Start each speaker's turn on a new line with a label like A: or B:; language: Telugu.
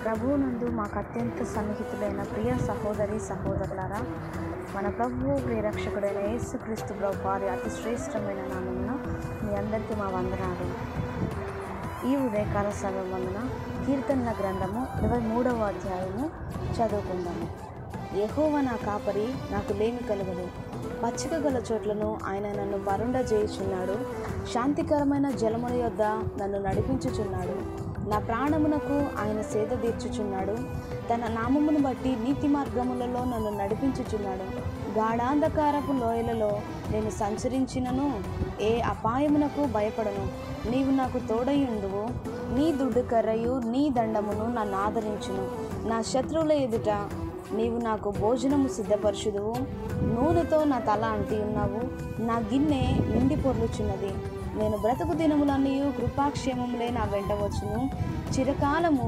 A: ప్రభువునందు మాకు అత్యంత సన్నిహితులైన ప్రియ సహోదరి సహోదరులారా, మన ప్రభువు ప్రియరక్షకుడైన యేసుక్రీస్తు ప్రభు వారి అతి శ్రేష్టమైన నామమున మీ అందరికీ మా వందనాలు. ఈ ఉదయకాల సమయమున కీర్తనల గ్రంథము 23వ అధ్యాయము చదువుకుందాము. యెహోవా నా కాపరి, నాకు లేమి కలుగదు. పచ్చిక గల చోట్లను ఆయన నన్ను పరుండజేయుచున్నాడు. శాంతికరమైన జలముల యొద్ద నన్ను నడిపించుచున్నాడు. నా ప్రాణమునకు ఆయన సేద తీర్చుచున్నాడు. తన నామమును బట్టి నీతి మార్గములలో నన్ను నడిపించుచున్నాడు. గాఢాంధకారపు లోయలలో నేను సంచరించినను ఏ అపాయమునకు భయపడను. నీవు నాకు తోడయుండువు. నీ దుడ్డు కర్రయు నీ దండమును నన్ను ఆదరించును. నా శత్రువుల ఎదుట నీవు నాకు భోజనము సిద్ధపరచుదువు. నూనెతో నా తల అంటి ఉన్నావు. నా గిన్నె నిండి పొర్లుచున్నది. నేను బ్రతుకు దినములన్నీ కృపాక్షేమములే నా వెంట వచ్చును. చిరకాలము